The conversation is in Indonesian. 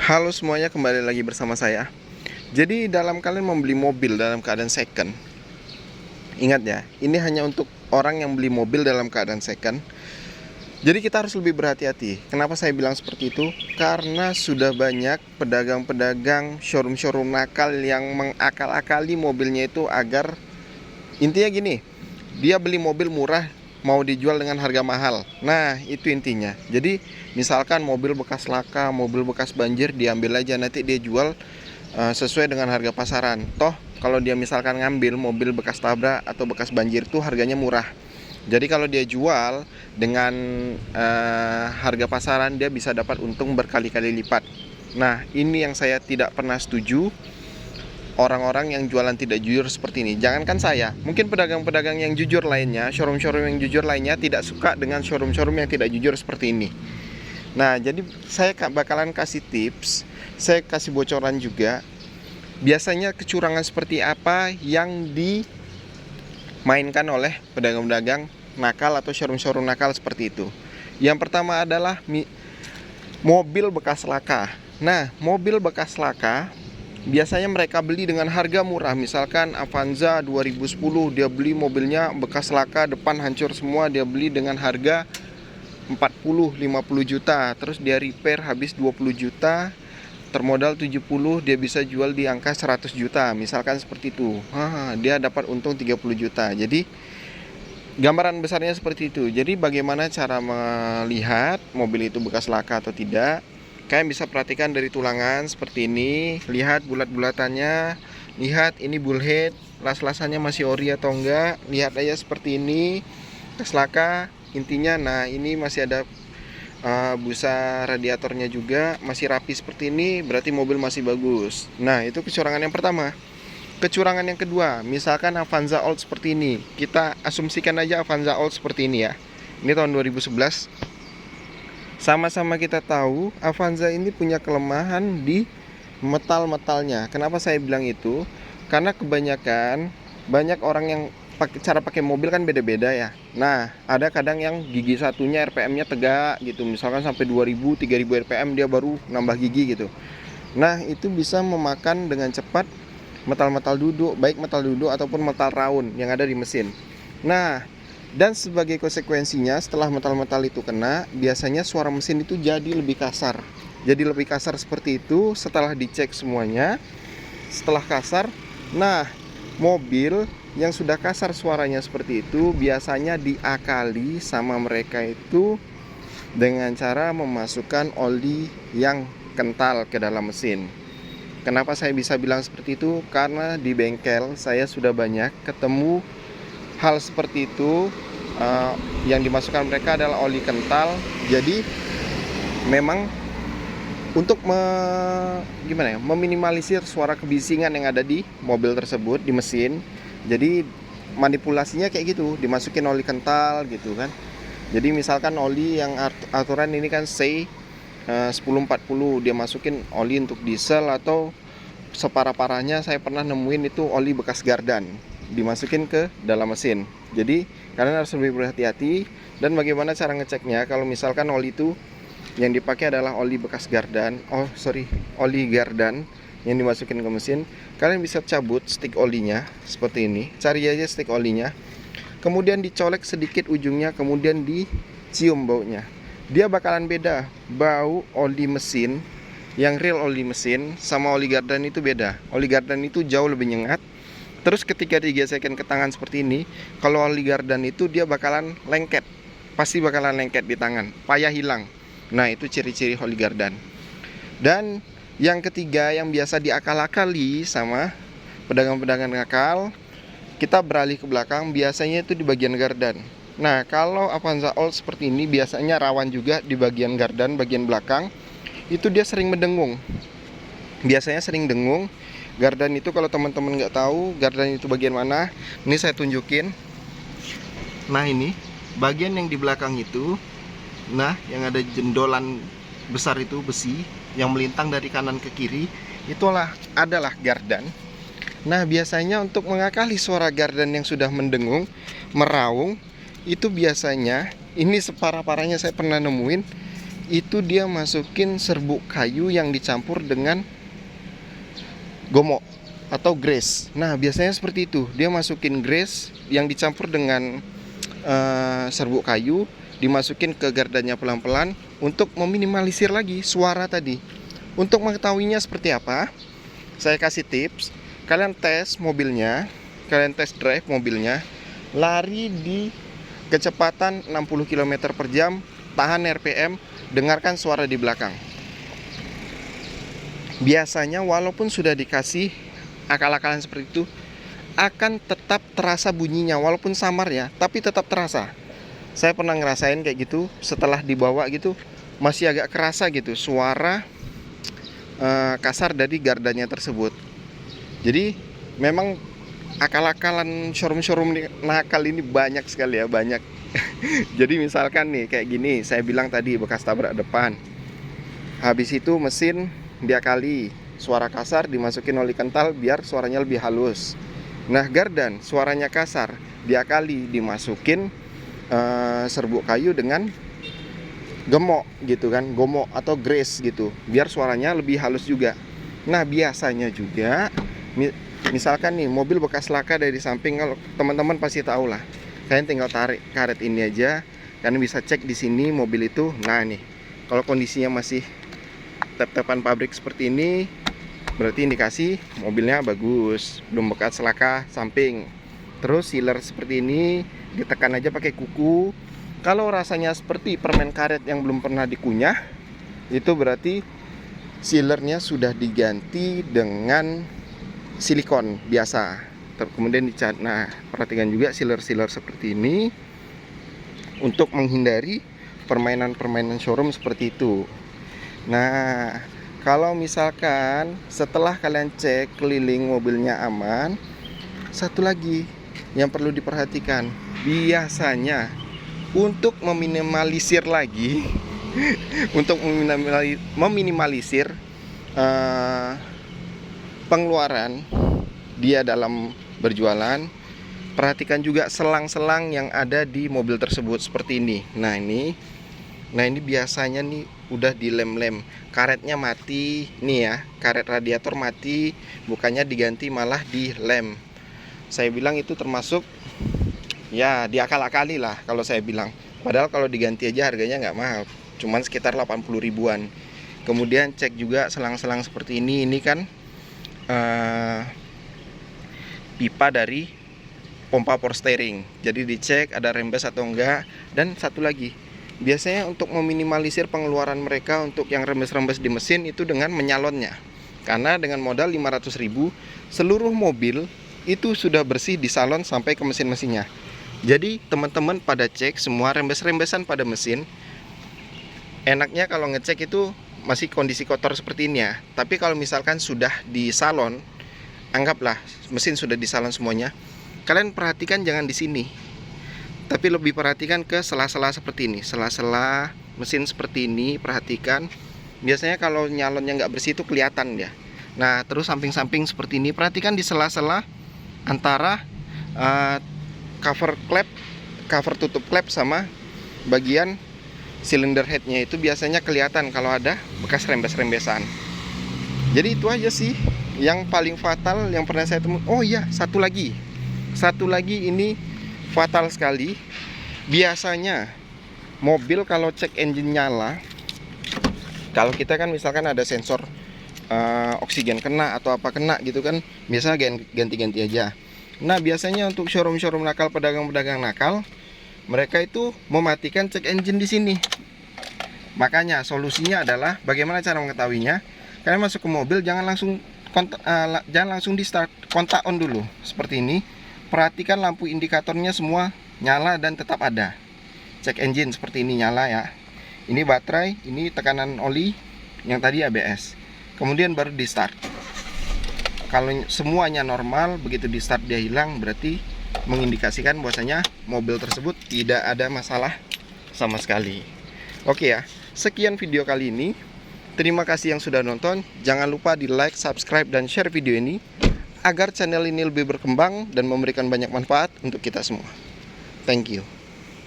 Halo semuanya, kembali lagi bersama saya. Jadi dalam kalian membeli mobil dalam keadaan second, ingat ya, ini hanya untuk orang yang beli mobil dalam keadaan second. Jadi kita harus lebih berhati-hati. Kenapa saya bilang seperti itu? Karena sudah banyak pedagang-pedagang showroom-showroom nakal yang mengakal-akali mobilnya itu agar, intinya gini, dia beli mobil murah mau dijual dengan harga mahal. Nah, itu intinya. Jadi misalkan mobil bekas laka, mobil bekas banjir diambil aja, nanti dia jual sesuai dengan harga pasaran. Toh kalau dia misalkan ngambil mobil bekas tabrak atau bekas banjir tuh harganya murah. Jadi kalau dia jual dengan harga pasaran, dia bisa dapat untung berkali-kali lipat. Nah, ini yang saya tidak pernah setuju, orang-orang yang jualan tidak jujur seperti ini. Jangankan saya, mungkin pedagang-pedagang yang jujur lainnya, showroom-showroom yang jujur lainnya tidak suka dengan showroom-showroom yang tidak jujur seperti ini. Nah, jadi saya bakalan kasih tips, saya kasih bocoran juga. Biasanya kecurangan seperti apa yang dimainkan oleh pedagang-pedagang nakal atau showroom-showroom nakal seperti itu. Yang pertama adalah mobil bekas laka. Nah, mobil bekas laka biasanya mereka beli dengan harga murah. Misalkan Avanza 2010, dia beli mobilnya bekas laka, depan hancur semua, dia beli dengan harga 40-50 juta. Terus dia repair habis 20 juta, termodal 70, dia bisa jual di angka 100 juta. Misalkan seperti itu. Dia dapat untung 30 juta. Jadi gambaran besarnya seperti itu. Jadi bagaimana cara melihat mobil itu bekas laka atau tidak? Kalian bisa perhatikan dari tulangan seperti ini. Lihat bulat-bulatannya. Lihat ini bullhead, las-lasannya masih ori atau enggak. Lihat aja seperti ini. Bekas laka. Intinya, nah ini masih ada busa radiatornya juga masih rapi seperti ini, berarti mobil masih bagus. Nah, itu kecurangan yang pertama. Kecurangan yang kedua, misalkan Avanza Old seperti ini. Kita asumsikan aja Avanza Old seperti ini ya. Ini tahun 2011. Sama-sama kita tahu Avanza ini punya kelemahan di metal-metalnya. Kenapa saya bilang itu? Karena kebanyakan banyak orang yang cara pakai mobil kan beda-beda ya. Nah, ada kadang yang gigi satunya RPM-nya tegak gitu. Misalkan sampai 2000, 3000 RPM dia baru nambah gigi gitu. Nah, itu bisa memakan dengan cepat metal-metal duduk, baik metal duduk ataupun metal round yang ada di mesin. Nah, dan sebagai konsekuensinya setelah metal-metal itu kena, biasanya suara mesin itu jadi lebih kasar. Jadi lebih kasar seperti itu setelah dicek semuanya. Setelah kasar, nah mobil yang sudah kasar suaranya seperti itu biasanya diakali sama mereka itu dengan cara memasukkan oli yang kental ke dalam mesin. Kenapa saya bisa bilang seperti itu? Karena di bengkel saya sudah banyak ketemu hal seperti itu. Yang dimasukkan mereka adalah oli kental. Jadi memang untuk meminimalisir suara kebisingan yang ada di mobil tersebut, di mesin. Jadi manipulasinya kayak gitu, dimasukin oli kental gitu kan. Jadi misalkan oli yang aturan ini kan say 1040, dia masukin oli untuk diesel, atau separah-parahnya saya pernah nemuin itu oli bekas gardan dimasukin ke dalam mesin. Jadi kalian harus lebih berhati-hati. Dan bagaimana cara ngeceknya? Kalau misalkan oli itu yang dipakai adalah oli bekas gardan, oli gardan yang dimasukin ke mesin, kalian bisa cabut stick olinya seperti ini. Cari aja stick olinya, kemudian dicolek sedikit ujungnya, kemudian dicium baunya. Dia bakalan beda. Bau oli mesin yang real oli mesin sama oli gardan itu beda. Oli gardan itu jauh lebih nyengat. Terus ketika digesekkan ke tangan seperti ini, kalau oli gardan itu dia bakalan lengket. Pasti bakalan lengket di tangan, payah hilang. Nah, itu ciri-ciri oli gardan. Dan yang ketiga yang biasa diakal-akali sama pedagang-pedagang nakal, kita beralih ke belakang, biasanya itu di bagian gardan. Nah, kalau Avanza Old seperti ini biasanya rawan juga di bagian gardan, bagian belakang. Itu dia sering mendengung. Biasanya sering dengung. Gardan itu kalau teman-teman nggak tahu gardan itu bagian mana, ini saya tunjukin. Nah, ini bagian yang di belakang itu. Nah, yang ada jendolan besar itu besi yang melintang dari kanan ke kiri, itulah adalah gardan. Nah, biasanya untuk mengakali suara gardan yang sudah mendengung, meraung, itu biasanya ini separah-parahnya saya pernah nemuin itu dia masukin serbuk kayu yang dicampur dengan gomok atau grease. Nah, biasanya seperti itu. Dia masukin grease yang dicampur dengan serbuk kayu, dimasukin ke gardanya pelan-pelan untuk meminimalisir lagi suara tadi. Untuk mengetahuinya seperti apa, saya kasih tips. Kalian tes mobilnya, kalian test drive mobilnya, lari di kecepatan 60 km per jam, tahan RPM, dengarkan suara di belakang. Biasanya walaupun sudah dikasih akal-akalan seperti itu, akan tetap terasa bunyinya, walaupun samar ya, tapi tetap terasa. Saya pernah ngerasain kayak gitu, setelah dibawa gitu, masih agak kerasa gitu suara kasar dari gardanya tersebut. Jadi memang akal-akalan showroom-showroom nakal ini banyak sekali ya, banyak. Jadi misalkan nih kayak gini, saya bilang tadi bekas tabrak depan. Habis itu mesin diakali, suara kasar dimasukin oli kental biar suaranya lebih halus. Nah, gardan suaranya kasar, diakali dimasukin serbuk kayu dengan gemok gitu kan, gomok atau grease gitu, biar suaranya lebih halus juga. Nah, biasanya juga misalkan nih mobil bekas laka dari samping, kalau teman-teman pasti tahu lah. Kalian tinggal tarik karet ini aja, kalian bisa cek di sini mobil itu. Nah nih, kalau kondisinya masih tep-tepan pabrik seperti ini, berarti indikasi mobilnya bagus, belum bekas laka samping. Terus sealer seperti ini ditekan aja pakai kuku. Kalau rasanya seperti permen karet yang belum pernah dikunyah, itu berarti sealernya sudah diganti dengan silikon biasa. Kemudian dicat. Nah, perhatikan juga sealer-sealer seperti ini untuk menghindari permainan-permainan showroom seperti itu. Nah, kalau misalkan setelah kalian cek keliling mobilnya aman, satu lagi yang perlu diperhatikan, biasanya untuk meminimalisir lagi untuk meminimalisir pengeluaran dia dalam berjualan, perhatikan juga selang-selang yang ada di mobil tersebut seperti ini. Nah ini biasanya nih udah dilem-lem, karetnya mati nih ya, karet radiator mati, bukannya diganti malah dilem. Saya bilang itu termasuk ya diakal-akali lah kalau saya bilang. Padahal kalau diganti aja harganya nggak mahal, cuman sekitar 80 ribuan. Kemudian cek juga selang-selang seperti ini kan pipa dari pompa power steering. Jadi dicek ada rembes atau enggak. Dan satu lagi, biasanya untuk meminimalisir pengeluaran mereka untuk yang rembes-rembes di mesin itu dengan menyalonnya. Karena dengan modal 500 ribu, seluruh mobil itu sudah bersih di salon sampai ke mesin-mesinnya. Jadi teman-teman pada cek semua rembes-rembesan pada mesin. Enaknya kalau ngecek itu masih kondisi kotor seperti ini ya. Tapi kalau misalkan sudah di salon, anggaplah mesin sudah di salon semuanya, kalian perhatikan jangan di sini, tapi lebih perhatikan ke sela-sela seperti ini, sela-sela mesin seperti ini. Perhatikan, biasanya kalau nyalonnya nggak bersih itu kelihatan ya. Nah, terus samping-samping seperti ini, perhatikan di sela-sela antara cover tutup klep sama bagian silinder headnya, itu biasanya kelihatan kalau ada bekas rembes-rembesan. Jadi itu aja sih yang paling fatal yang pernah saya temui. Oh iya, satu lagi ini fatal sekali. Biasanya mobil kalau cek engine nyala, kalau kita kan misalkan ada sensor oksigen kena atau apa kena gitu kan, biasa ganti-ganti aja. Nah, biasanya untuk showroom-showroom nakal, pedagang-pedagang nakal, mereka itu mematikan cek engine di sini. Makanya solusinya adalah bagaimana cara mengetahuinya? Kalian masuk ke mobil, jangan langsung di start, kontak on dulu seperti ini. Perhatikan lampu indikatornya semua nyala dan tetap ada. Cek engine seperti ini nyala ya. Ini baterai, ini tekanan oli, yang tadi ABS. Kemudian baru di start. Kalau semuanya normal, begitu di start dia hilang, berarti mengindikasikan bahwasanya mobil tersebut tidak ada masalah sama sekali. Oke ya, sekian video kali ini. Terima kasih yang sudah nonton. Jangan lupa di like, subscribe, dan share video ini agar channel ini lebih berkembang dan memberikan banyak manfaat untuk kita semua. Thank you.